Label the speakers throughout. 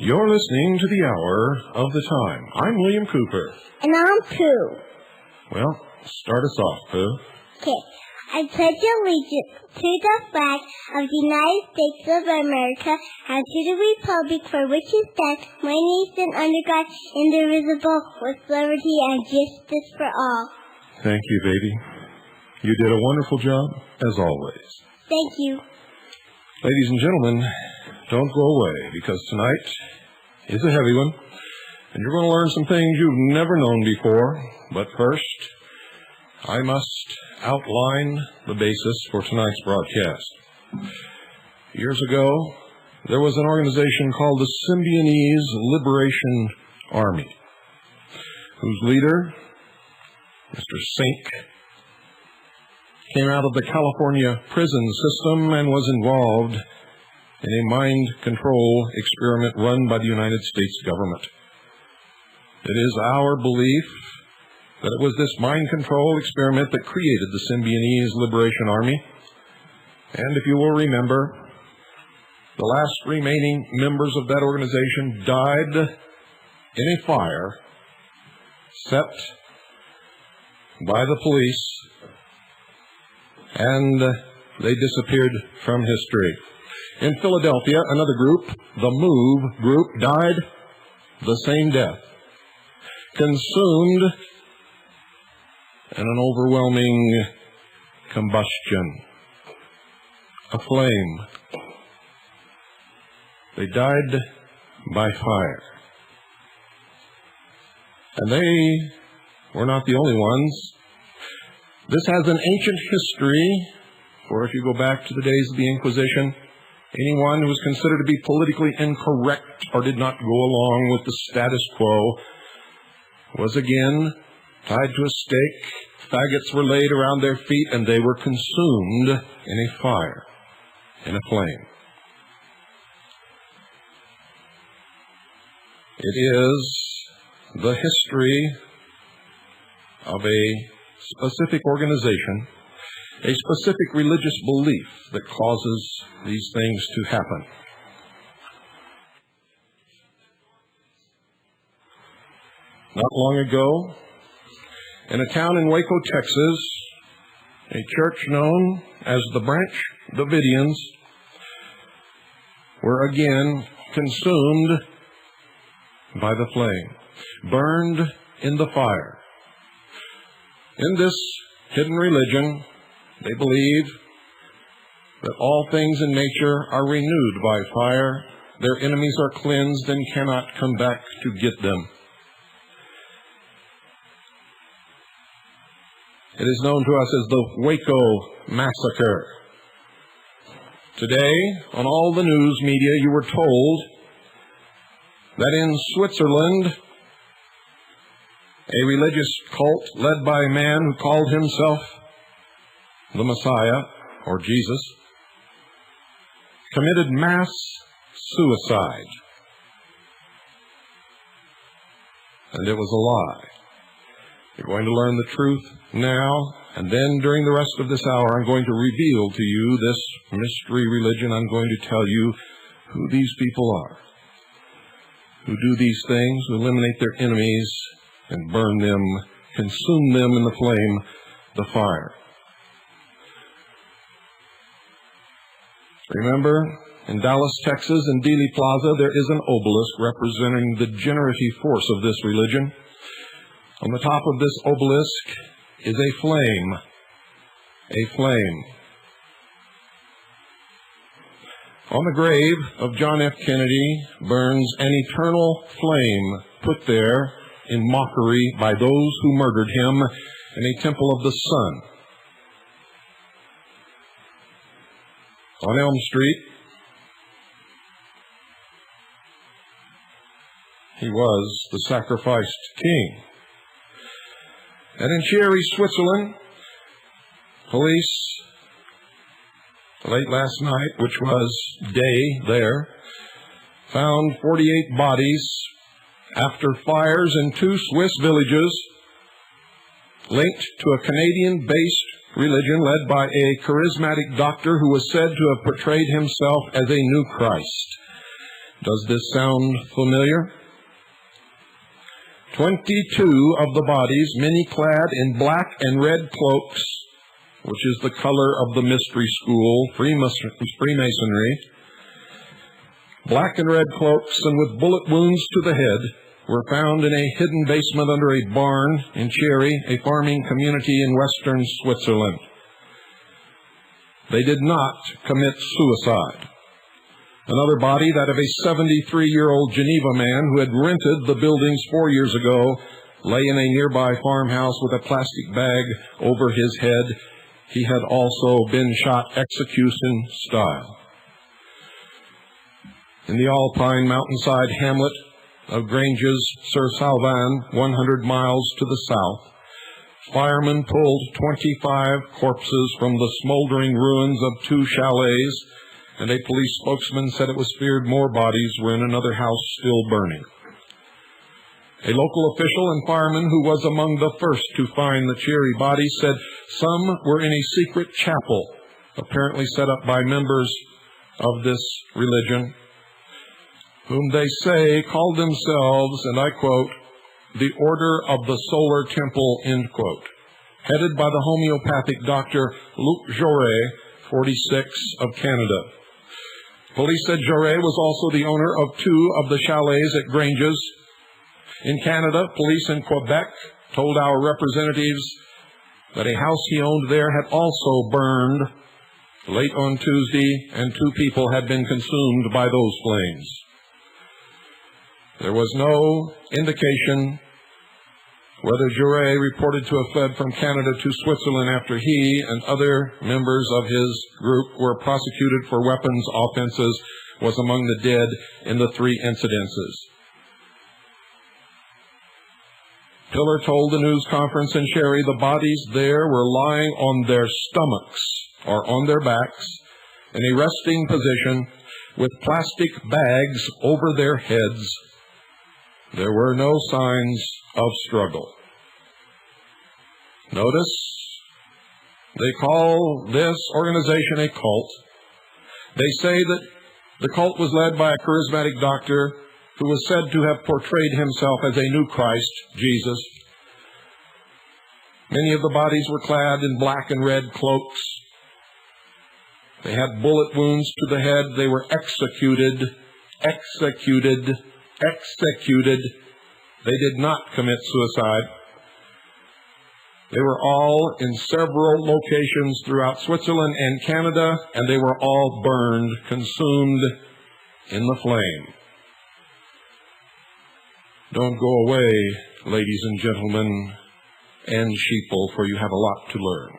Speaker 1: You're listening to the Hour of the Time. I'm William Cooper.
Speaker 2: And I'm Pooh.
Speaker 1: Well, start us off, Pooh.
Speaker 2: Okay. I pledge allegiance to the flag of the United States of America and to the republic for which it stands, one nation under God, indivisible, with liberty and justice for all.
Speaker 1: Thank you, baby. You did a wonderful job, as always.
Speaker 2: Thank you.
Speaker 1: Ladies and gentlemen, don't go away, because tonight is a heavy one, and you're going to learn some things you've never known before. But first, I must outline the basis for tonight's broadcast. Years ago, there was an organization called the Symbionese Liberation Army, whose leader, Mr. Sink, came out of the California prison system and was involved in a mind control experiment run by the United States government. It is our belief that it was this mind control experiment that created the Symbionese Liberation Army. And if you will remember, the last remaining members of that organization died in a fire set by the police, and they disappeared from history. In Philadelphia, another group, the MOVE group, died the same death, consumed in an overwhelming combustion, a flame. They died by fire. And they were not the only ones. This has an ancient history, for if you go back to the days of the Inquisition, anyone who was considered to be politically incorrect or did not go along with the status quo was again tied to a stake. Faggots were laid around their feet, and they were consumed in a fire, in a flame. It is the history of a specific organization, a specific religious belief that causes these things to happen. Not long ago, in a town in Waco, Texas, a church known as the Branch Davidians were again consumed by the flame, burned in the fire. In this hidden religion, they believe that all things in nature are renewed by fire. Their enemies are cleansed and cannot come back to get them. It is known to us as the Waco Massacre. Today, on all the news media, you were told that in Switzerland, a religious cult led by a man who called himself the Messiah, or Jesus, committed mass suicide. And it was a lie. You're going to learn the truth now, and then during the rest of this hour, I'm going to reveal to you this mystery religion. I'm going to tell you who these people are, who do these things, who eliminate their enemies and burn them, consume them in the flame, the fire. Remember, in Dallas, Texas, in Dealey Plaza, there is an obelisk representing the generative force of this religion. On the top of this obelisk is a flame. A flame. On the grave of John F. Kennedy burns an eternal flame put there in mockery by those who murdered him in a temple of the sun. On Elm Street, he was the sacrificed king. And in Chieri, Switzerland, police, late last night, which was day there, found 48 bodies after fires in 2 Swiss villages linked to a Canadian-based religion led by a charismatic doctor who was said to have portrayed himself as a new Christ. Does this sound familiar? 22 of the bodies, many clad in black and red cloaks, which is the color of the mystery school, Freemasonry, black and red cloaks and with bullet wounds to the head, were found in a hidden basement under a barn in Chieri, a farming community in western Switzerland. They did not commit suicide. Another body, that of a 73-year-old Geneva man who had rented the buildings 4 years ago, lay in a nearby farmhouse with a plastic bag over his head. He had also been shot execution style. In the alpine mountainside hamlet of Granges sur Salvan, 100 miles to the south, firemen pulled 25 corpses from the smoldering ruins of 2 chalets, and a police spokesman said it was feared more bodies were in another house still burning. A local official and fireman who was among the first to find the Chieri bodies said some were in a secret chapel, apparently set up by members of this religion, whom they say called themselves, and I quote, the Order of the Solar Temple, end quote, headed by the homeopathic doctor Luc Jaurès, 46, of Canada. Police said Jaurès was also the owner of 2 of the chalets at Granges. In Canada, police in Quebec told our representatives that a house he owned there had also burned late on Tuesday, and 2 people had been consumed by those flames. There was no indication whether Jaurès reported to have fled from Canada to Switzerland after he and other members of his group were prosecuted for weapons offenses was among the dead in the 3 incidences. Pillar told the news conference in Chieri the bodies there were lying on their stomachs or on their backs in a resting position with plastic bags over their heads. There were no signs of struggle. Notice, they call this organization a cult. They say that the cult was led by a charismatic doctor who was said to have portrayed himself as a new Christ, Jesus. Many of the bodies were clad in black and red cloaks. They had bullet wounds to the head. They were executed. They did not commit suicide. They were all in several locations throughout Switzerland and Canada, and they were all burned, consumed in the flame. Don't go away, ladies and gentlemen, and sheeple, for you have a lot to learn.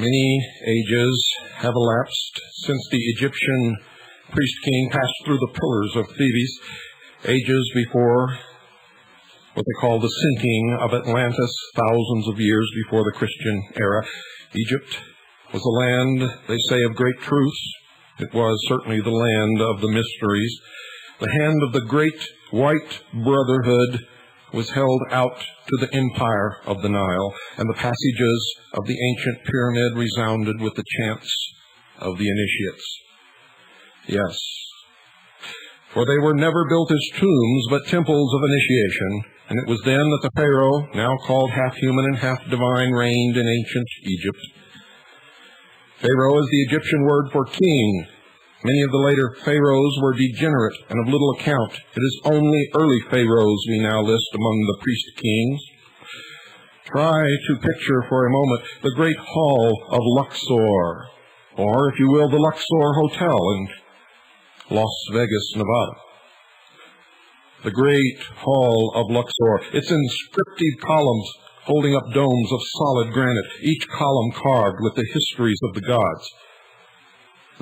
Speaker 1: Many ages have elapsed since the Egyptian priest-king passed through the pillars of Thebes, ages before what they call the sinking of Atlantis, thousands of years before the Christian era. Egypt was a land, they say, of great truths. It was certainly the land of the mysteries. The hand of the great white brotherhood was held out to the empire of the Nile, and the passages of the ancient pyramid resounded with the chants of the initiates. Yes, for they were never built as tombs, but temples of initiation, and it was then that the Pharaoh, now called half human and half divine, reigned in ancient Egypt. Pharaoh is the Egyptian word for king. Many of the later pharaohs were degenerate and of little account. It is only early pharaohs we now list among the priest kings. Try to picture for a moment the great hall of Luxor, or, if you will, the Luxor Hotel in Las Vegas, Nevada. The great hall of Luxor, its inscriptive columns holding up domes of solid granite, each column carved with the histories of the gods.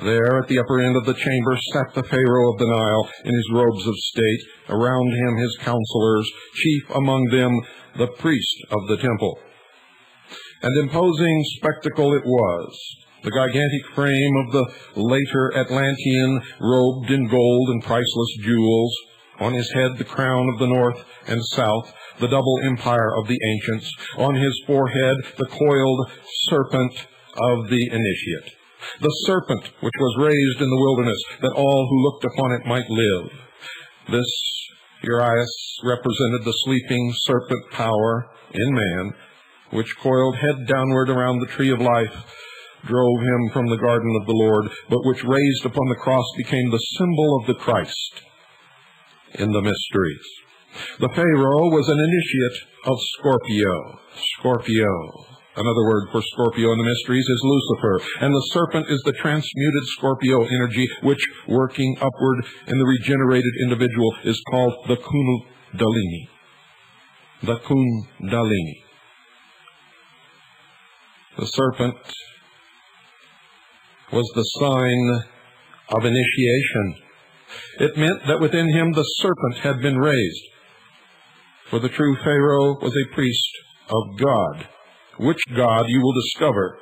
Speaker 1: There, at the upper end of the chamber, sat the Pharaoh of the Nile in his robes of state, around him his counselors, chief among them the priest of the temple. An imposing spectacle it was. The gigantic frame of the later Atlantean, robed in gold and priceless jewels, on his head the crown of the north and south, the double empire of the ancients, on his forehead the coiled serpent of the initiate. The serpent which was raised in the wilderness, that all who looked upon it might live. This Urias represented the sleeping serpent power in man, which coiled head downward around the tree of life, drove him from the garden of the Lord, but which raised upon the cross became the symbol of the Christ in the mysteries. The Pharaoh was an initiate of Scorpio. Scorpio. Another word for Scorpio in the mysteries is Lucifer, and the serpent is the transmuted Scorpio energy, which, working upward in the regenerated individual, is called the Kundalini. The Kundalini. The serpent was the sign of initiation. It meant that within him the serpent had been raised. For the true Pharaoh was a priest of God. Which God you will discover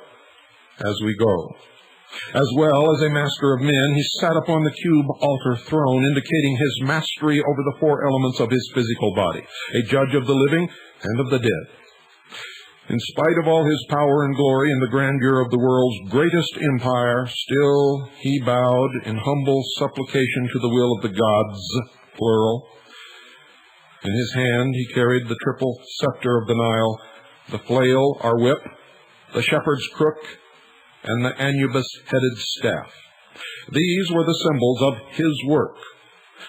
Speaker 1: as we go. As well as a master of men, he sat upon the cube altar throne, indicating his mastery over the four elements of his physical body, a judge of the living and of the dead. In spite of all his power and glory and the grandeur of the world's greatest empire, still he bowed in humble supplication to the will of the gods, plural. In his hand he carried the triple scepter of the Nile, the flail or whip, the shepherd's crook, and the anubis-headed staff. These were the symbols of his work.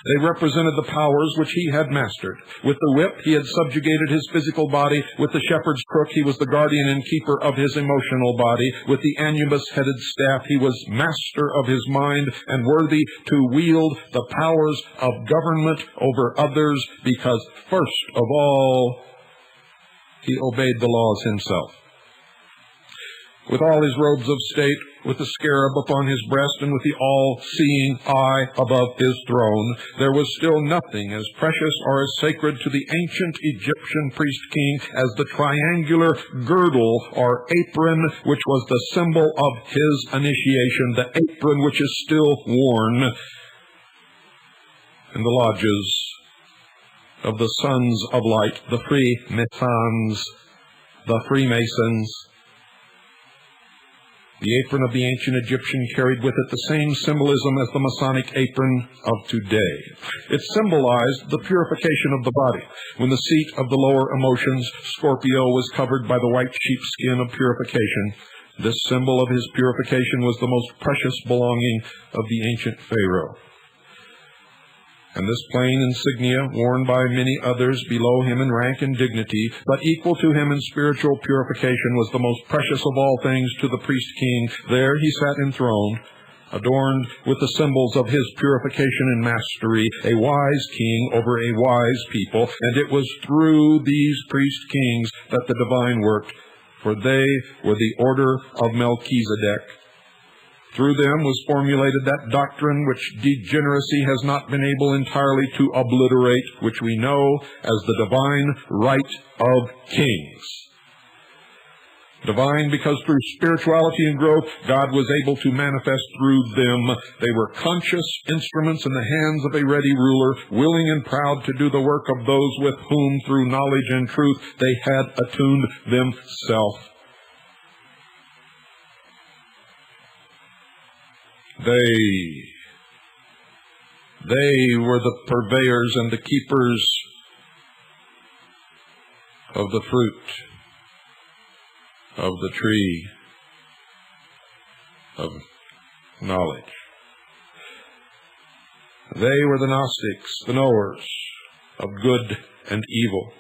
Speaker 1: They represented the powers which he had mastered. With the whip, he had subjugated his physical body. With the shepherd's crook, he was the guardian and keeper of his emotional body. With the anubis-headed staff, he was master of his mind and worthy to wield the powers of government over others, because first of all, he obeyed the laws himself. With all his robes of state, with the scarab upon his breast, and with the all-seeing eye above his throne, there was still nothing as precious or as sacred to the ancient Egyptian priest-king as the triangular girdle or apron, which was the symbol of his initiation, the apron which is still worn in the lodges of the sons of light, the Freemasons, the Freemasons. The apron of the ancient Egyptian carried with it the same symbolism as the Masonic apron of today. It symbolized the purification of the body. When the seat of the lower emotions, Scorpio, was covered by the white sheepskin of purification, this symbol of his purification was the most precious belonging of the ancient Pharaoh. And this plain insignia, worn by many others below him in rank and dignity, but equal to him in spiritual purification, was the most precious of all things to the priest-king. There he sat enthroned, adorned with the symbols of his purification and mastery, a wise king over a wise people, and it was through these priest-kings that the divine worked, for they were the order of Melchizedek. Through them was formulated that doctrine which degeneracy has not been able entirely to obliterate, which we know as the divine right of kings. Divine because through spirituality and growth, God was able to manifest through them. They were conscious instruments in the hands of a ready ruler, willing and proud to do the work of those with whom, through knowledge and truth, they had attuned themselves. They were the purveyors and the keepers of the fruit of the tree of knowledge. They were the Gnostics, the knowers of good and evil.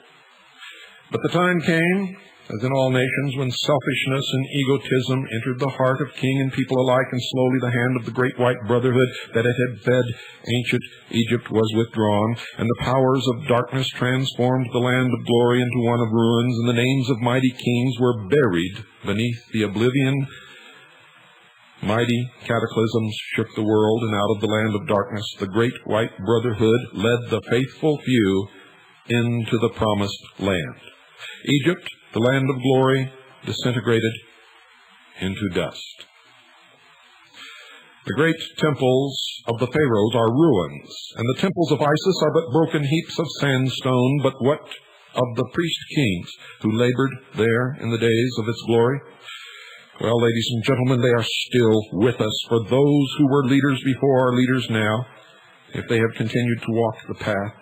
Speaker 1: But the time came, as in all nations, when selfishness and egotism entered the heart of king and people alike, and slowly the hand of the great white brotherhood that it had fed ancient Egypt was withdrawn, and the powers of darkness transformed the land of glory into one of ruins, and the names of mighty kings were buried beneath the oblivion. Mighty cataclysms shook the world, and out of the land of darkness the great white brotherhood led the faithful few into the promised land. Egypt, the land of glory, disintegrated into dust. The great temples of the pharaohs are ruins, and the temples of Isis are but broken heaps of sandstone. But what of the priest kings who labored there in the days of its glory? Well, ladies and gentlemen, they are still with us, for those who were leaders before are leaders now, if they have continued to walk the path.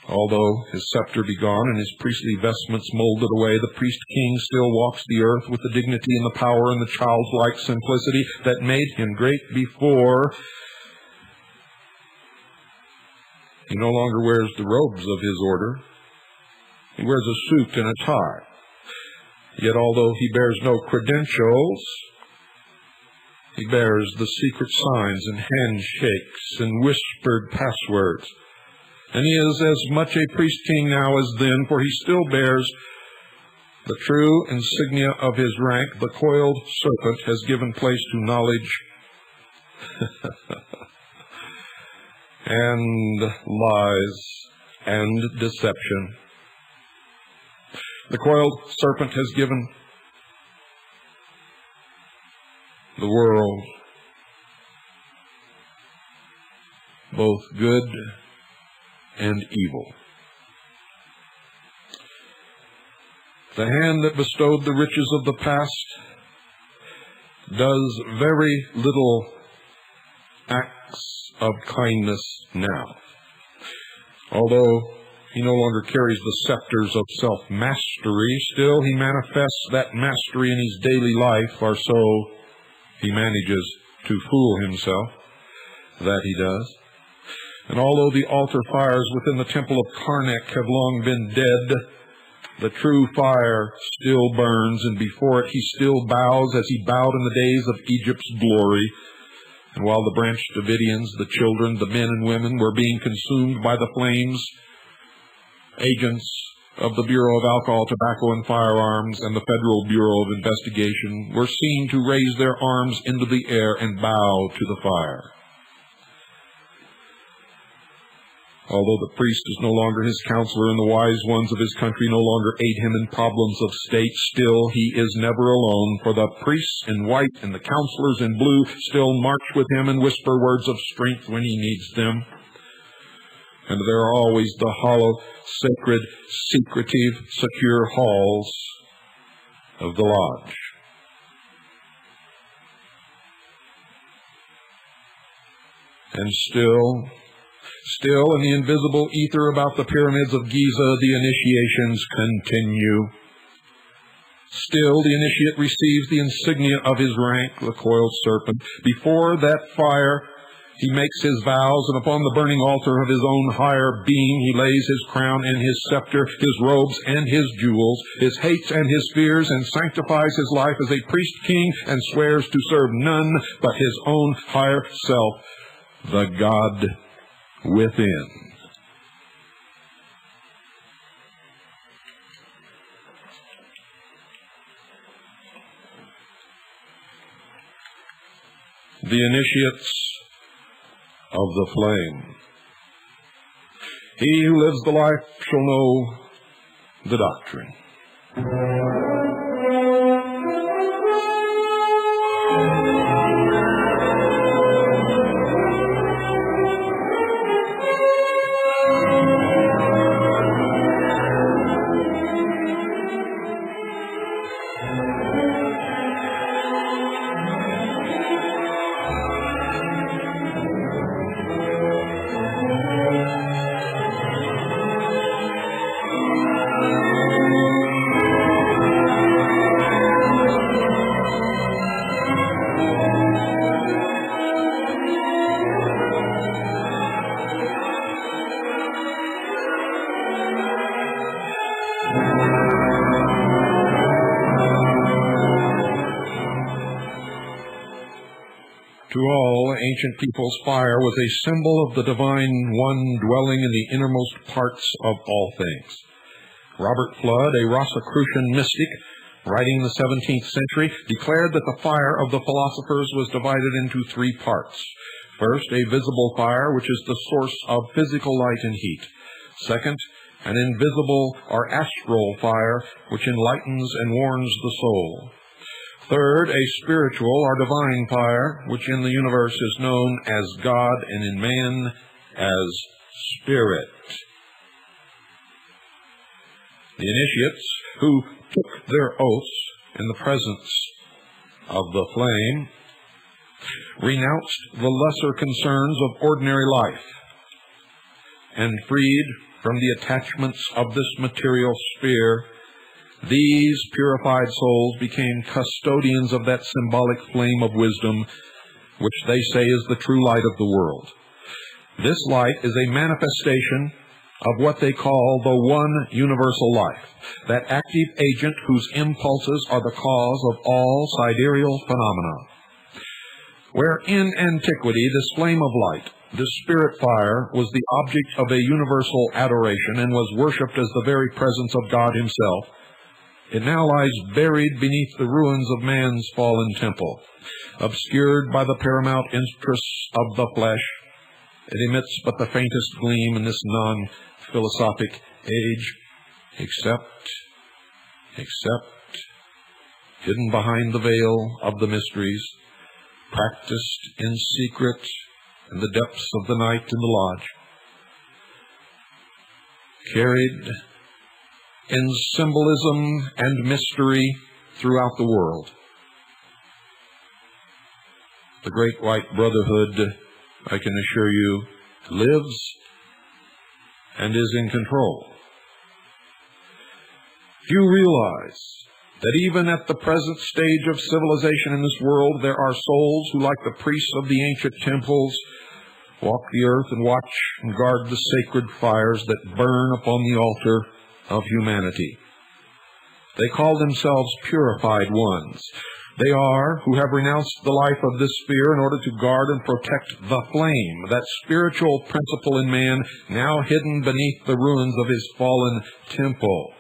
Speaker 1: Although his scepter be gone and his priestly vestments molded away, the priest-king still walks the earth with the dignity and the power and the childlike simplicity that made him great before. He no longer wears the robes of his order. He wears a suit and a tie. Yet although he bears no credentials, he bears the secret signs and handshakes and whispered passwords. And he is as much a priest-king now as then, for he still bears the true insignia of his rank. The coiled serpent has given place to knowledge and lies and deception. The coiled serpent has given the world both good and evil. The hand that bestowed the riches of the past does very little acts of kindness now. Although he no longer carries the scepters of self-mastery, still he manifests that mastery in his daily life, or so he manages to fool himself that he does. And although the altar fires within the temple of Karnak have long been dead, the true fire still burns, and before it he still bows as he bowed in the days of Egypt's glory. And while the Branch Davidians, the children, the men and women, were being consumed by the flames, agents of the Bureau of Alcohol, Tobacco, and Firearms and the Federal Bureau of Investigation were seen to raise their arms into the air and bow to the fire. Although the priest is no longer his counselor and the wise ones of his country no longer aid him in problems of state, still he is never alone, for the priests in white and the counselors in blue still march with him and whisper words of strength when he needs them. And there are always the hollow, sacred, secretive, secure halls of the lodge. And still in the invisible ether about the pyramids of Giza, the initiations continue. Still, the initiate receives the insignia of his rank, the coiled serpent. Before that fire, he makes his vows, and upon the burning altar of his own higher being, he lays his crown and his scepter, his robes and his jewels, his hates and his fears, and sanctifies his life as a priest-king, and swears to serve none but his own higher self, the God within. the initiates of the flame. He who lives the life shall know the doctrine. To all ancient peoples, fire was a symbol of the divine one dwelling in the innermost parts of all things. Robert Flood, a Rosicrucian mystic, writing in the 17th century, declared that the fire of the philosophers was divided into three parts. First, a visible fire, which is the source of physical light and heat. Second, an invisible or astral fire, which enlightens and warms the soul. Third, a spiritual or divine fire, which in the universe is known as God and in man as Spirit. The initiates, who took their oaths in the presence of the flame, renounced the lesser concerns of ordinary life and freed from the attachments of this material sphere, these purified souls became custodians of that symbolic flame of wisdom, which they say is the true light of the world. This light is a manifestation of what they call the one universal life, that active agent whose impulses are the cause of all sidereal phenomena. Where in antiquity this flame of light, this spirit fire, was the object of a universal adoration and was worshipped as the very presence of God himself, it now lies buried beneath the ruins of man's fallen temple. Obscured by the paramount interests of the flesh, it emits but the faintest gleam in this non-philosophic age, except hidden behind the veil of the mysteries, practiced in secret in the depths of the night in the lodge, carried in symbolism and mystery throughout the world. The great white brotherhood, I can assure you, lives and is in control. Few realize that even at the present stage of civilization in this world, there are souls who, like the priests of the ancient temples, walk the earth and watch and guard the sacred fires that burn upon the altar of humanity. They call themselves purified ones. They are who have renounced the life of this sphere in order to guard and protect the flame, that spiritual principle in man now hidden beneath the ruins of his fallen temple.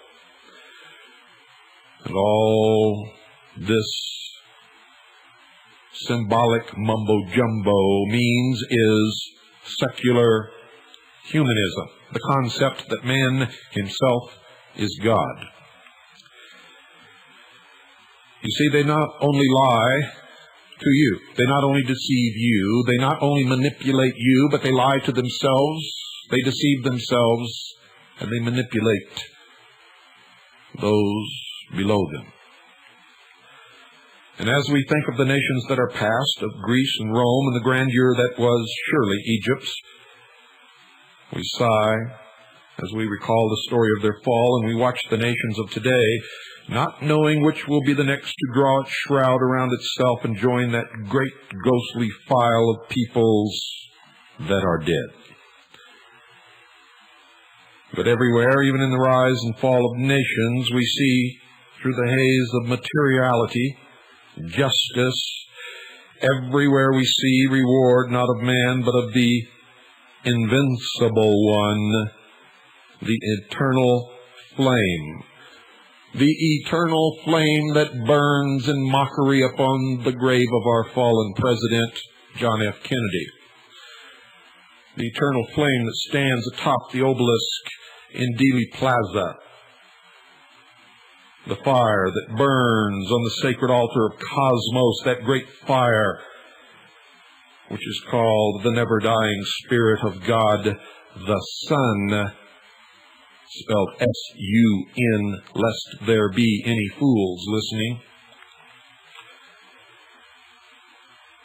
Speaker 1: And all this symbolic mumbo-jumbo means is secular humanism, the concept that man himself is God. You see, they not only lie to you, they not only deceive you, they not only manipulate you, but they lie to themselves, they deceive themselves, and they manipulate those below them. And as we think of the nations that are past, of Greece and Rome and the grandeur that was surely Egypt's, we sigh as we recall the story of their fall, and we watch the nations of today, not knowing which will be the next to draw its shroud around itself and join that great ghostly file of peoples that are dead. But everywhere, even in the rise and fall of nations, we see through the haze of materiality, justice. Everywhere we see reward not of man, but of the invincible one, the eternal flame. The eternal flame that burns in mockery upon the grave of our fallen president, John F. Kennedy. The eternal flame that stands atop the obelisk in Dealey Plaza. The fire that burns on the sacred altar of Cosmos, that great fire which is called the never-dying Spirit of God, the Son, spelled S-U-N, lest there be any fools listening.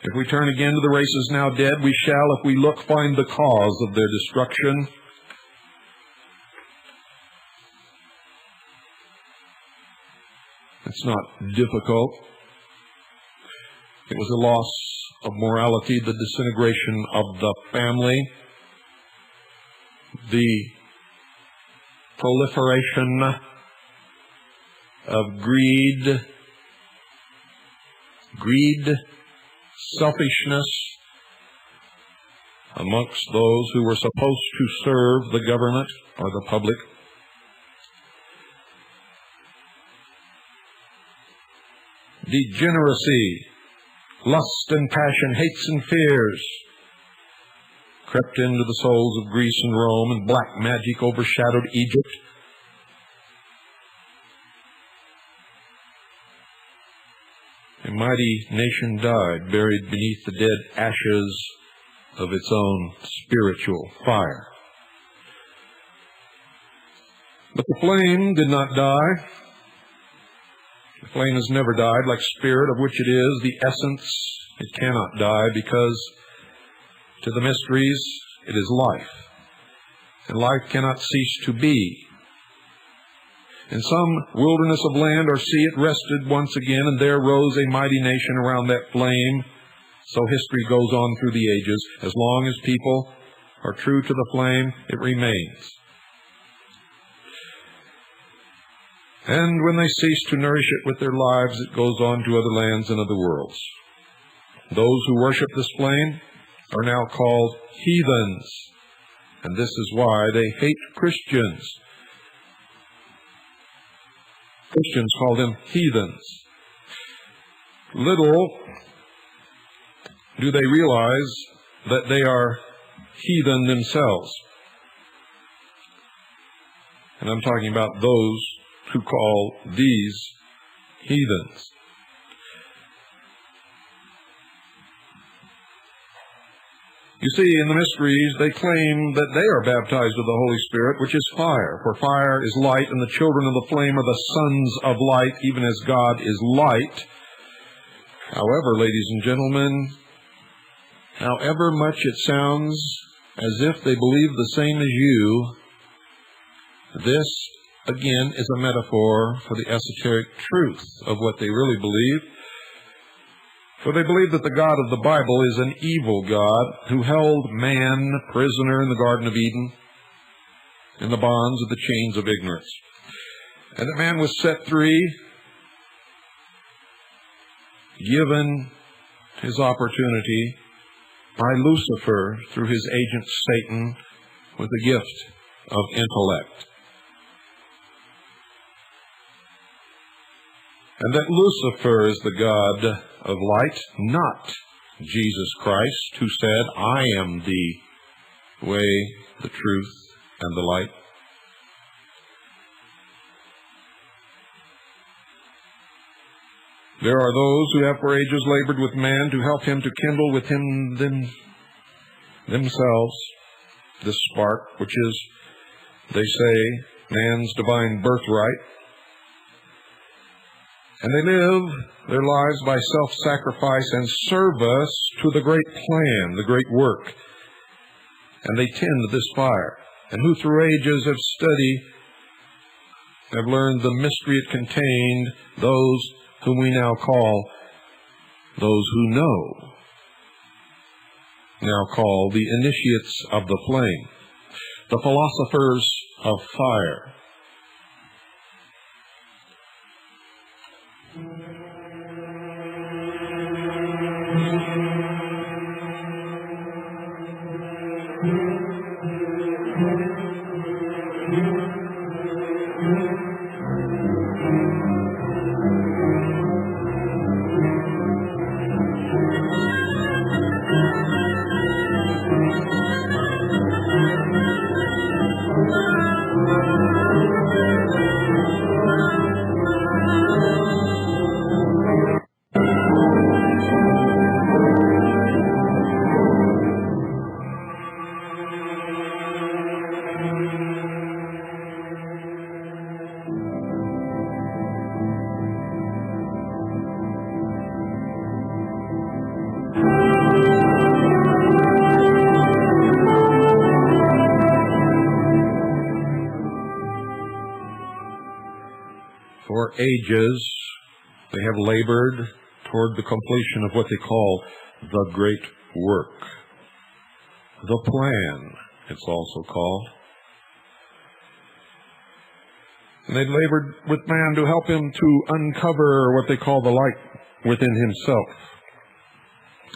Speaker 1: If we turn again to the races now dead, we shall, if we look, find the cause of their destruction. It's not difficult. It was a loss of morality, the disintegration of the family, the proliferation of greed, selfishness amongst those who were supposed to serve the government or the public. Degeneracy, lust and passion, hates and fears crept into the souls of Greece and Rome, and black magic overshadowed Egypt. A mighty nation died, buried beneath the dead ashes of its own spiritual fire. But the flame did not die. The flame has never died, like spirit, of which it is the essence. It cannot die, because to the mysteries it is life, and life cannot cease to be. In some wilderness of land or sea it rested once again, and there rose a mighty nation around that flame. So history goes on through the ages. As long as people are true to the flame, it remains. And when they cease to nourish it with their lives, it goes on to other lands and other worlds. Those who worship this flame are now called heathens, and this is why they hate Christians. Christians call them heathens. Little do they realize that they are heathen themselves. And I'm talking about those who call these heathens. You see, in the mysteries, they claim that they are baptized with the Holy Spirit, which is fire. For fire is light, and the children of the flame are the sons of light, even as God is light. However, ladies and gentlemen, however much it sounds as if they believe the same as you, this, again, is a metaphor for the esoteric truth of what they really believe. For they believe that the God of the Bible is an evil God who held man prisoner in the Garden of Eden in the bonds of the chains of ignorance. And that man was set free, given his opportunity by Lucifer through his agent Satan with the gift of intellect. And that Lucifer is the God of light, not Jesus Christ, who said, I am the way, the truth, and the light. There are those who have for ages labored with man to help him to kindle within themselves this spark, which is, they say, man's divine birthright. And they live their lives by self-sacrifice and service to the great plan, the great work. And they tend this fire, and who through ages have studied, have learned the mystery it contained, those whom we now call, those who know, now call the initiates of the flame, the philosophers of fire. for ages, they have labored toward the completion of what they call the great work. The plan, it's also called. And they've labored with man to help him to uncover what they call the light within himself.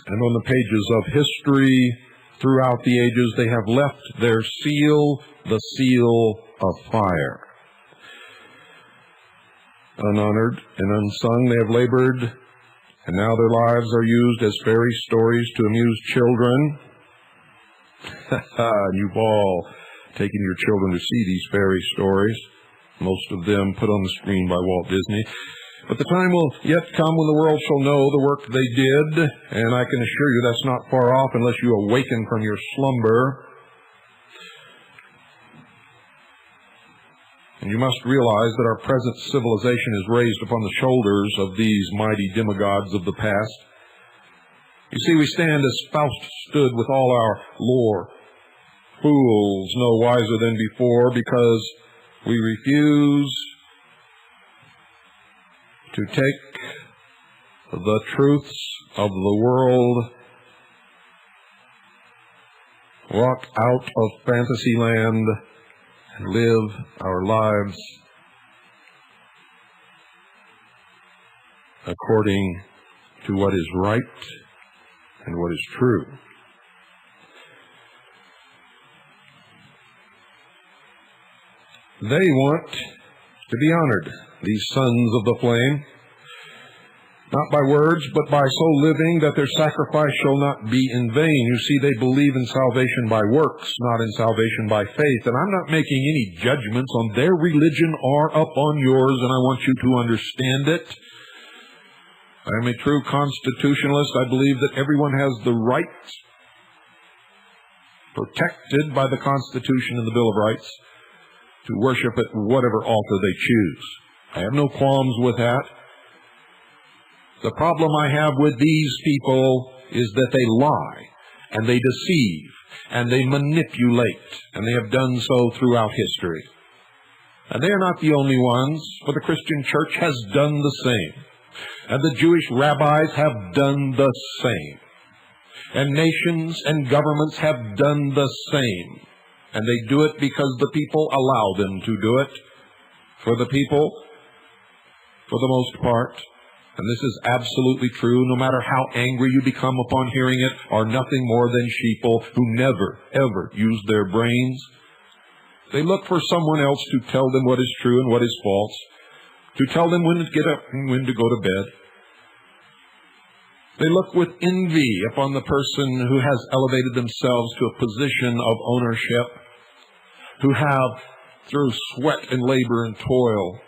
Speaker 1: And on the pages of history throughout the ages, they have left their seal, the seal of fire. Unhonored and unsung, they have labored, and now their lives are used as fairy stories to amuse children. And you've all taken your children to see these fairy stories, most of them put on the screen by Walt Disney. But the time will yet come when the world shall know the work they did, and I can assure you that's not far off unless you awaken from your slumber. And you must realize that our present civilization is raised upon the shoulders of these mighty demigods of the past. You see, we stand as Faust stood with all our lore, fools no wiser than before, because we refuse to take the truths of the world, walk out of fantasy land, and live our lives according to what is right and what is true. They want to be honored, these sons of the flame, not by words, but by so living that their sacrifice shall not be in vain. You see, they believe in salvation by works, not in salvation by faith. And I'm not making any judgments on their religion or upon yours, and I want you to understand it. I am a true constitutionalist. I believe that everyone has the right, protected by the Constitution and the Bill of Rights, to worship at whatever altar they choose. I have no qualms with that. The problem I have with these people is that they lie, and they deceive, and they manipulate, and they have done so throughout history. And they are not the only ones, for the Christian church has done the same. And the Jewish rabbis have done the same. And nations and governments have done the same. And they do it because the people allow them to do it. For the people, for the most part, and this is absolutely true, no matter how angry you become upon hearing it, are nothing more than sheeple who never, ever use their brains. They look for someone else to tell them what is true and what is false, to tell them when to get up and when to go to bed. They look with envy upon the person who has elevated themselves to a position of ownership, who have, through sweat and labor and toil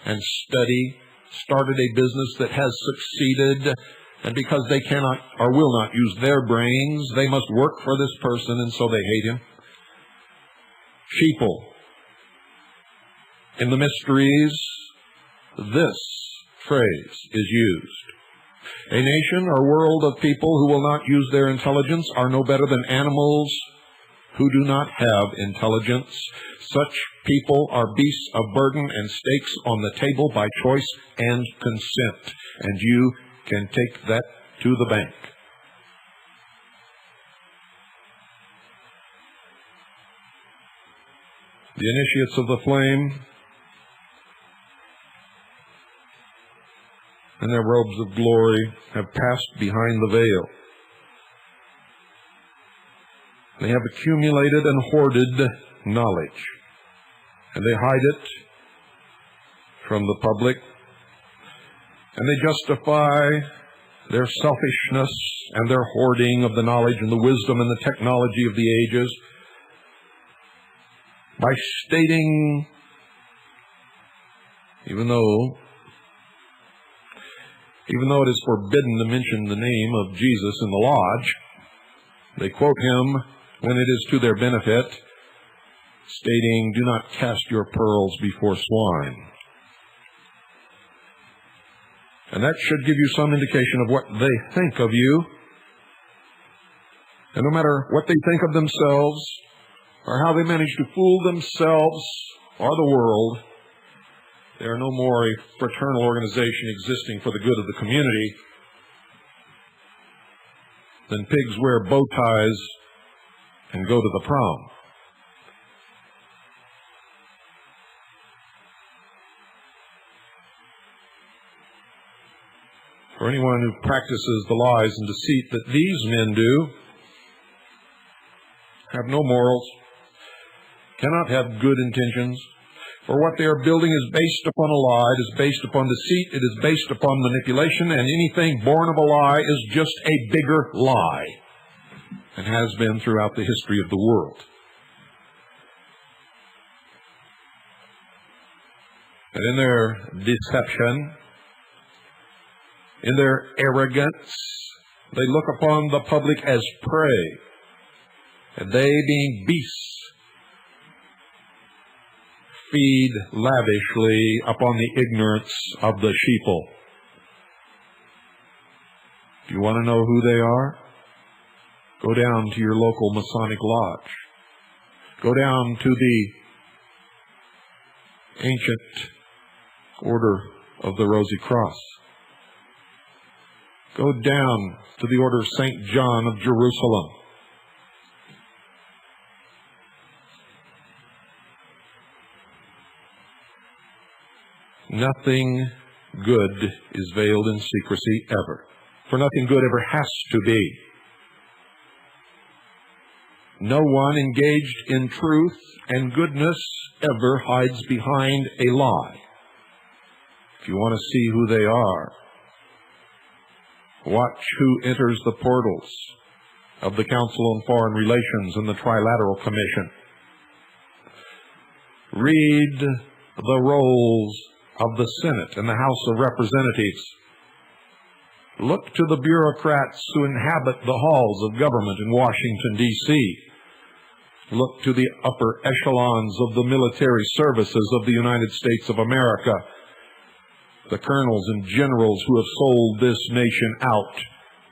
Speaker 1: and study, started a business that has succeeded, and because they cannot or will not use their brains, they must work for this person, and so they hate him. Sheeple. In the mysteries, this phrase is used. A nation or world of people who will not use their intelligence are no better than animals who do not have intelligence. Such people are beasts of burden and stakes on the table by choice and consent. And you can take that to the bank. The initiates of the flame and their robes of glory have passed behind the veil. They have accumulated and hoarded knowledge, and they hide it from the public, and they justify their selfishness and their hoarding of the knowledge and the wisdom and the technology of the ages by stating, even though it is forbidden to mention the name of Jesus in the lodge, they quote him when it is to their benefit, stating, "Do not cast your pearls before swine." And that should give you some indication of what they think of you. And no matter what they think of themselves, or how they manage to fool themselves or the world, They are no more a fraternal organization existing for the good of the community than pigs wear bow ties and go to the prom. For anyone who practices the lies and deceit that these men do, have no morals, cannot have good intentions. For what they are building is based upon a lie, it is based upon deceit, it is based upon manipulation, and anything born of a lie is just a bigger lie, and has been throughout the history of the world. And in their deception, in their arrogance, they look upon the public as prey, and they, being beasts, feed lavishly upon the ignorance of the sheeple. Do you want to know who they are? Go down to your local Masonic lodge. Go down to the ancient Order of the Rosy Cross. Go down to the Order of St. John of Jerusalem. Nothing good is veiled in secrecy ever. For nothing good ever has to be. No one engaged in truth and goodness ever hides behind a lie. If you want to see who they are, watch who enters the portals of the Council on Foreign Relations and the Trilateral Commission. Read the rolls of the Senate and the House of Representatives. Look to the bureaucrats who inhabit the halls of government in Washington, D.C. Look to the upper echelons of the military services of the United States of America, the colonels and generals who have sold this nation out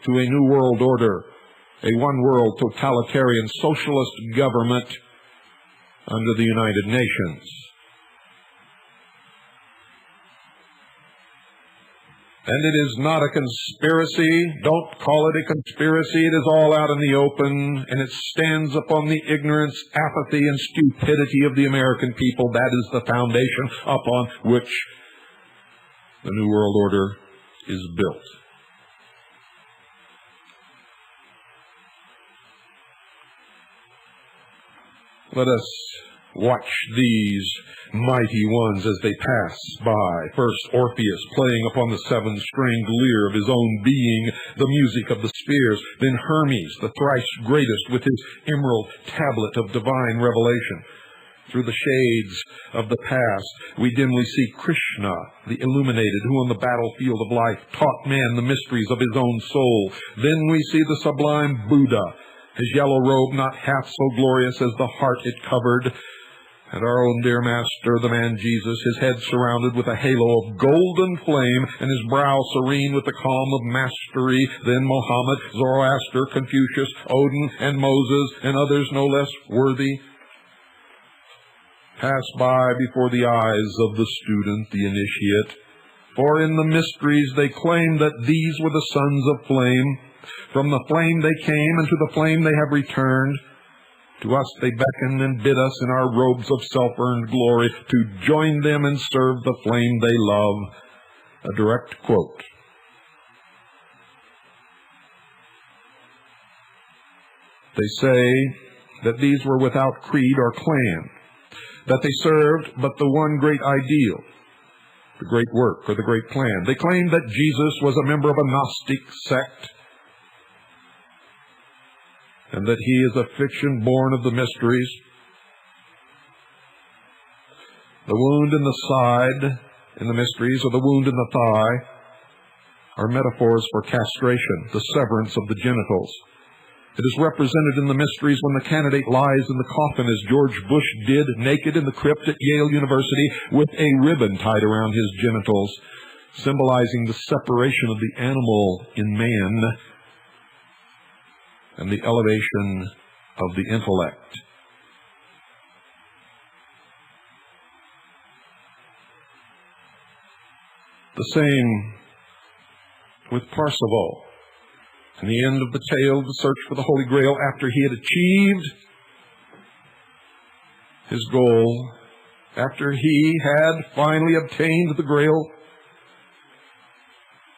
Speaker 1: to a new world order, a one-world totalitarian socialist government under the United Nations. And it is not a conspiracy. Don't call it a conspiracy. It is all out in the open, and it stands upon the ignorance, apathy, and stupidity of the American people. That is the foundation upon which the New World Order is built. Let us watch these mighty ones as they pass by. First, Orpheus playing upon the seven-stringed lyre of his own being, the music of the spheres. Then Hermes, the thrice greatest, with his emerald tablet of divine revelation. Through the shades of the past, we dimly see Krishna, the illuminated, who on the battlefield of life taught man the mysteries of his own soul. Then we see the sublime Buddha, his yellow robe not half so glorious as the heart it covered, and our own dear master, the man Jesus, his head surrounded with a halo of golden flame, and his brow serene with the calm of mastery. Then Mohammed, Zoroaster, Confucius, Odin, and Moses, and others no less worthy, pass by before the eyes of the student, the initiate. For in the mysteries they claim that these were the sons of flame. From the flame they came, and to the flame they have returned. To us they beckon and bid us in our robes of self-earned glory to join them and serve the flame they love. A direct quote. They say that these were without creed or clan, that they served but the one great ideal, the great work or the great plan. They claim that Jesus was a member of a Gnostic sect, and that he is a fiction born of the mysteries. The wound in the side in the mysteries, or the wound in the thigh, are metaphors for castration, the severance of the genitals. It is represented in the mysteries when the candidate lies in the coffin, as George Bush did, naked in the crypt at Yale University with a ribbon tied around his genitals, symbolizing the separation of the animal in man and the elevation of the intellect. The same with Parsifal. In the end of the tale, the search for the Holy Grail, after he had achieved his goal, after he had finally obtained the Grail,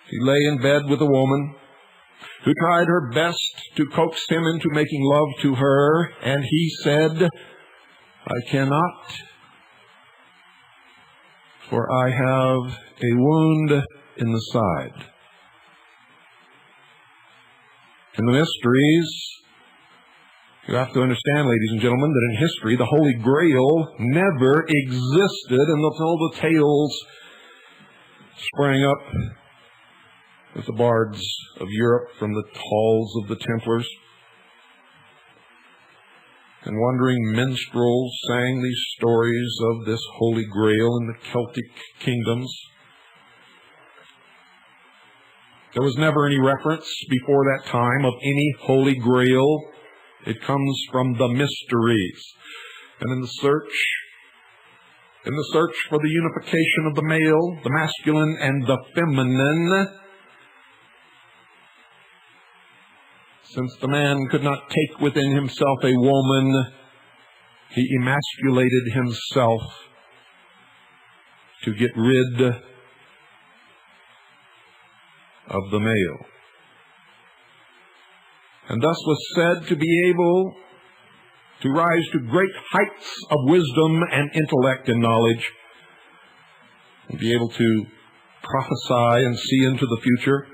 Speaker 1: he lay in bed with a woman who tried her best to coax him into making love to her, and he said, "I cannot, for I have a wound in the side." In the mysteries, you have to understand, ladies and gentlemen, that in history, the Holy Grail never existed until the tales sprang up with the bards of Europe from the halls of the Templars. And wandering minstrels sang these stories of this Holy Grail in the Celtic kingdoms. There was never any reference before that time of any Holy Grail. It comes from the mysteries. And in the search for the unification of the male, the masculine, and the feminine, since the man could not take within himself a woman, he emasculated himself to get rid of the male. And thus was said to be able to rise to great heights of wisdom and intellect and knowledge, and be able to prophesy and see into the future.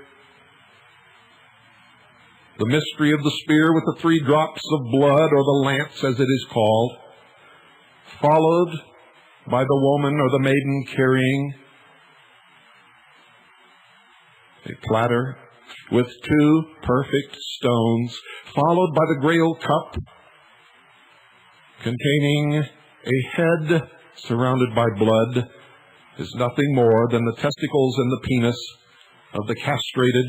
Speaker 1: The mystery of the spear with the 3 drops of blood, or the lance as it is called, followed by the woman or the maiden carrying a platter with 2 perfect stones, followed by the Grail cup containing a head surrounded by blood, is nothing more than the testicles and the penis of the castrated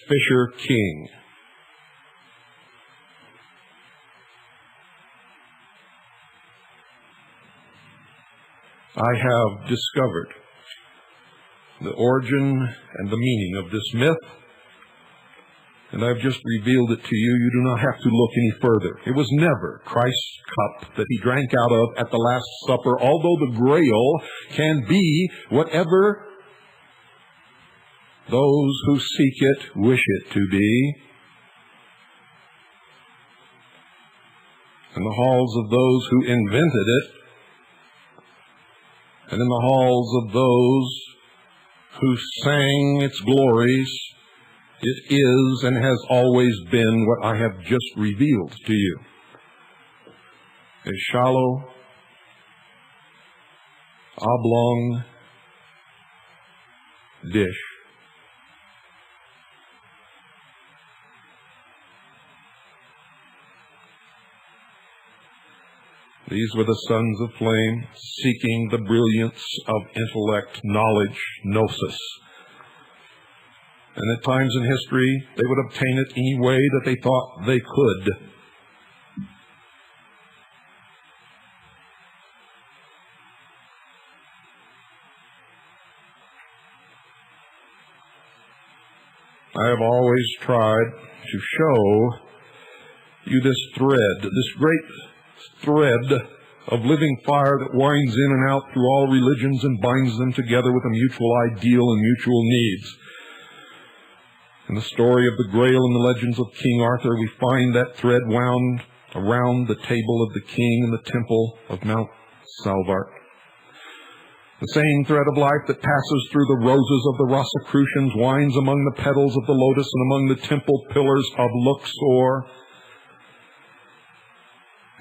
Speaker 1: Fisher King. I have discovered the origin and the meaning of this myth, and I've just revealed it to you. You do not have to look any further. It was never Christ's cup that he drank out of at the Last Supper, although the Grail can be whatever those who seek it wish it to be. In the halls of those who invented it, and in the halls of those who sang its glories, it is and has always been what I have just revealed to you. A shallow, oblong dish. These were the sons of flame, seeking the brilliance of intellect, knowledge, gnosis. And at times in history, they would obtain it any way that they thought they could. I have always tried to show you this thread, this great thread of living fire that winds in and out through all religions and binds them together with a mutual ideal and mutual needs. In the story of the Grail and the legends of King Arthur, we find that thread wound around the table of the king in the temple of Mount Salvart. The same thread of life that passes through the roses of the Rosicrucians winds among the petals of the lotus and among the temple pillars of Luxor,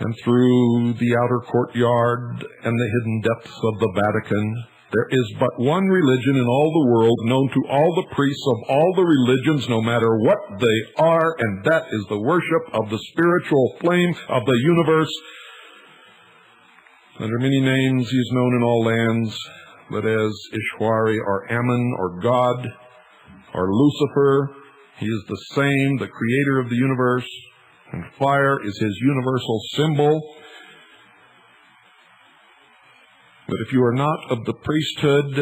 Speaker 1: and through the outer courtyard and the hidden depths of the Vatican. There is but one religion in all the world, known to all the priests of all the religions, no matter what they are, and that is the worship of the spiritual flame of the universe. Under many names he is known in all lands, but as Ishwari or Ammon or God or Lucifer, he is the same, the creator of the universe, and fire is his universal symbol. But if you are not of the priesthood,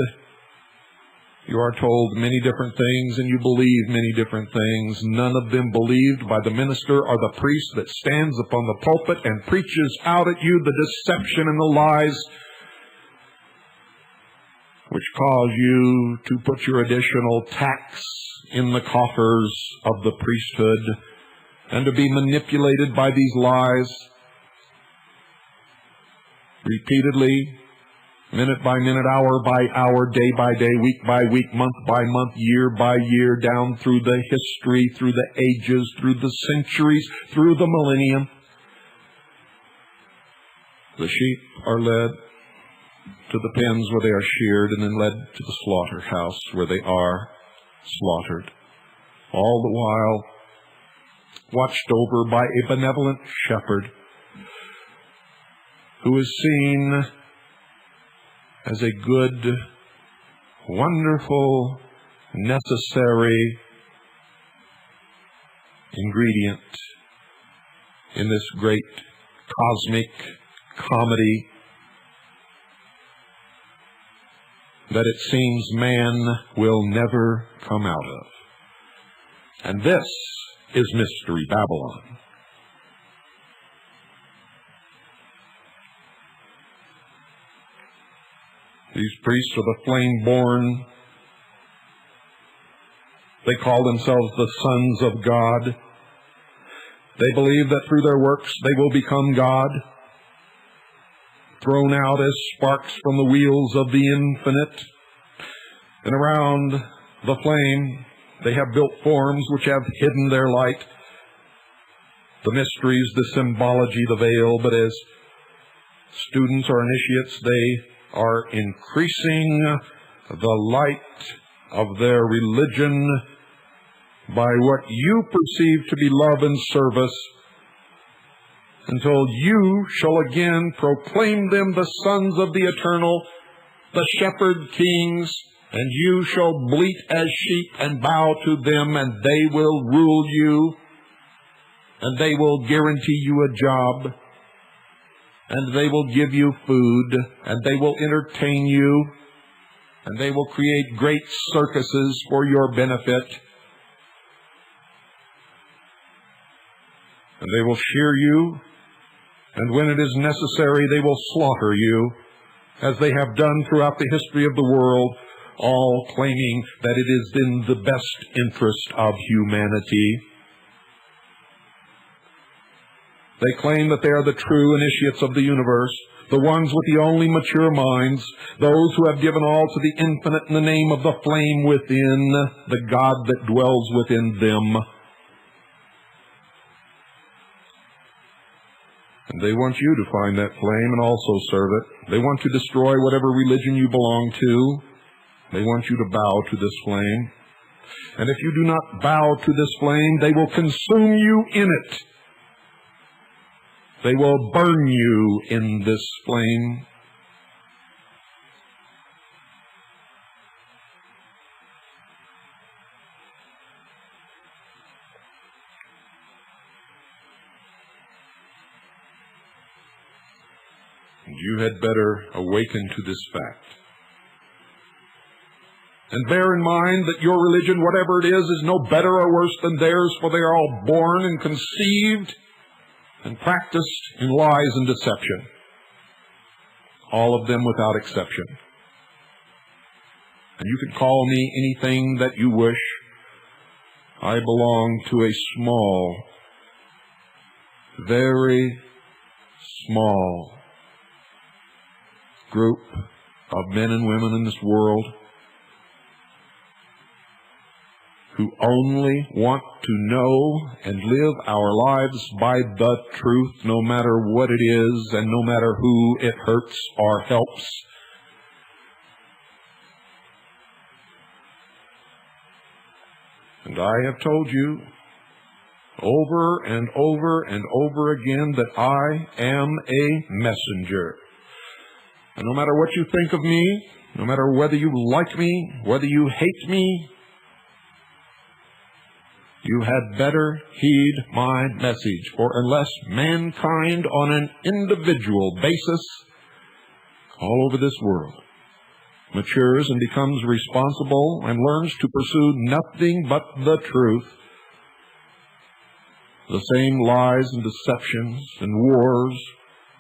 Speaker 1: You are told many different things and you believe many different things, none of them believed by the minister or the priest that stands upon the pulpit and preaches out at you the deception and the lies which cause you to put your additional tax in the coffers of the priesthood and to be manipulated by these lies repeatedly, minute by minute, hour by hour, day by day, week by week, month by month, year by year, down through the history, through the ages, through the centuries, through the millennium. The sheep are led to the pens where they are sheared and then led to the slaughterhouse where they are slaughtered. All the while watched over by a benevolent shepherd who is seen as a good, wonderful, necessary ingredient in this great cosmic comedy that it seems man will never come out of. And this is Mystery Babylon. These priests are the flame-born. They call themselves the sons of God. They believe that through their works they will become God, thrown out as sparks from the wheels of the infinite. And around the flame they have built forms which have hidden their light, the mysteries, the symbology, the veil. But as students or initiates, they are increasing the light of their religion by what you perceive to be love and service, until you shall again proclaim them the sons of the eternal, the shepherd kings, and you shall bleat as sheep and bow to them, and they will rule you, and they will guarantee you a job, and they will give you food, and they will entertain you, and they will create great circuses for your benefit, and they will shear you, and when it is necessary, they will slaughter you, as they have done throughout the history of the world, all claiming that it is in the best interest of humanity. They claim that they are the true initiates of the universe, the ones with the only mature minds, those who have given all to the infinite in the name of the flame within, the God that dwells within them. And they want you to find that flame and also serve it. They want to destroy whatever religion you belong to. They want you to bow to this flame. And if you do not bow to this flame, they will consume you in it. They will burn you in this flame. And you had better awaken to this fact. And bear in mind that your religion, whatever it is no better or worse than theirs, for they are all born and conceived and practiced in lies and deception. All of them without exception. And you can call me anything that you wish. I belong to a small, very small group of men and women in this world who only want to know and live our lives by the truth, no matter what it is and no matter who it hurts or helps. And I have told you over and over and over again that I am a messenger. And no matter what you think of me, no matter whether you like me, whether you hate me, you had better heed my message, for unless mankind on an individual basis all over this world matures and becomes responsible and learns to pursue nothing but the truth, the same lies and deceptions and wars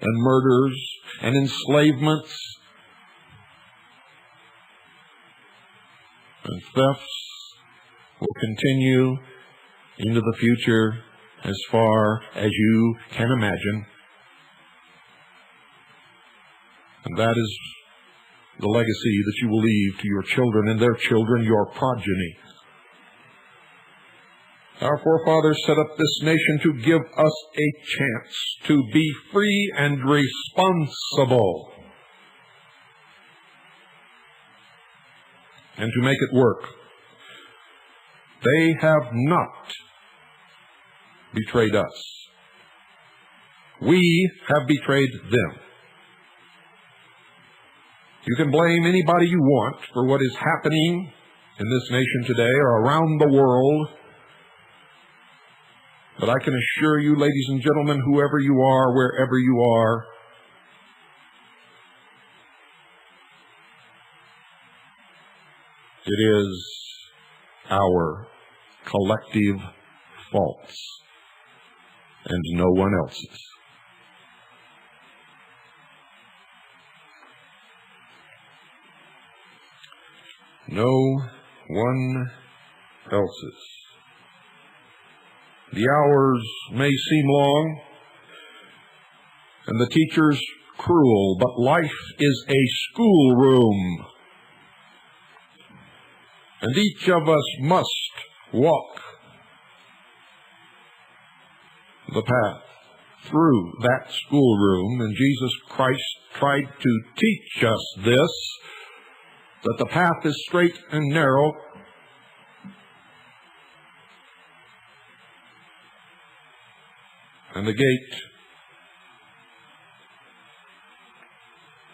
Speaker 1: and murders and enslavements and thefts will continue into the future as far as you can imagine. And that is the legacy that you will leave to your children and their children, your progeny. Our forefathers set up this nation to give us a chance to be free and responsible and to make it work. They have not betrayed us. We have betrayed them. You can blame anybody you want for what is happening in this nation today or around the world. But I can assure you, ladies and gentlemen, whoever you are, wherever you are, it is our collective faults and no one else's. No one else's. The hours may seem long and the teachers cruel, but life is a schoolroom. And each of us must walk the path through that schoolroom. And Jesus Christ tried to teach us this, that the path is straight and narrow, and the gate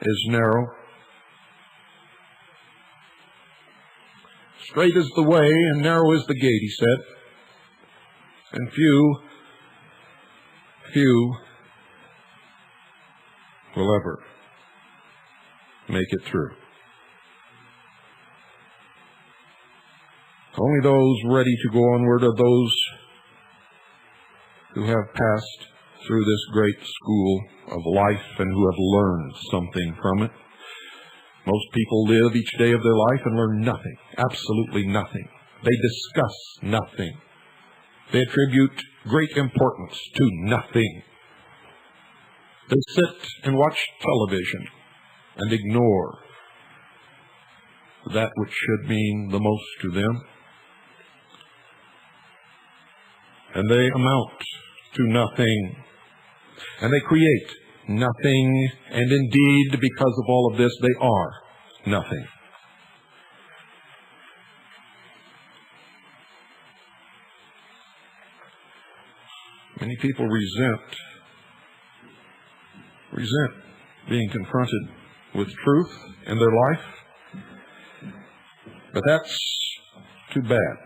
Speaker 1: is narrow. Straight is the way and narrow is the gate, he said, and few will ever make it through. Only those ready to go onward are those who have passed through this great school of life and who have learned something from it. Most people live each day of their life and learn nothing, absolutely nothing. They discuss nothing. They attribute great importance to nothing. They sit and watch television and ignore that which should mean the most to them. And they amount to nothing. And they create nothing. And indeed, because of all of this, they are nothing. Many people resent being confronted with truth in their life. But that's too bad.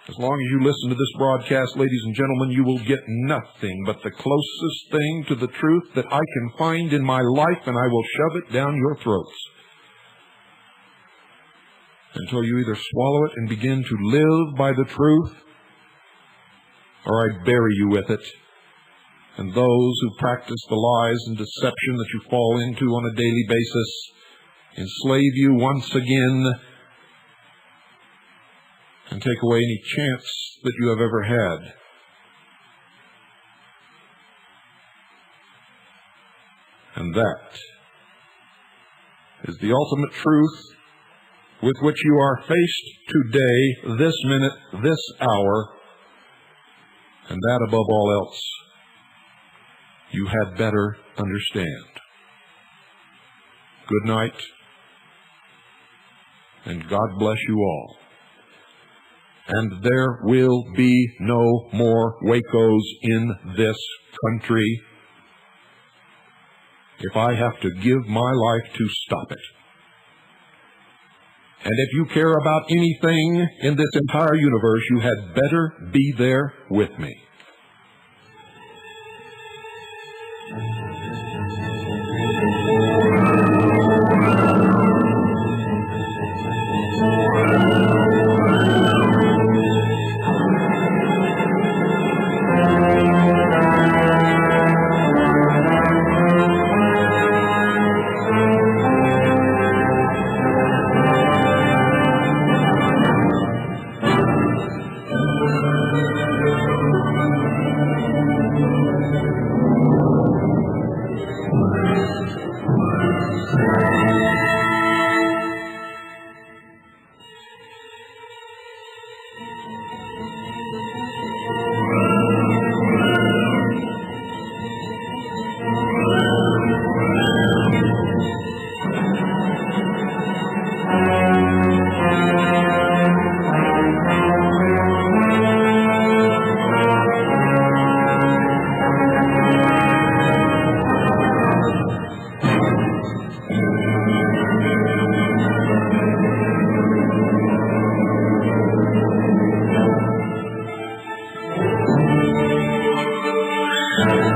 Speaker 1: As long as you listen to this broadcast, ladies and gentlemen, you will get nothing but the closest thing to the truth that I can find in my life, and I will shove it down your throats until you either swallow it and begin to live by the truth, or I bury you with it. And those who practice the lies and deception that you fall into on a daily basis enslave you once again and take away any chance that you have ever had. And that is the ultimate truth with which you are faced today, this minute, this hour, and that above all else you had better understand. Good night, and God bless you all. And there will be no more Wacos in this country if I have to give my life to stop it. And if you care about anything in this entire universe, you had better be there with me.
Speaker 2: Thank you.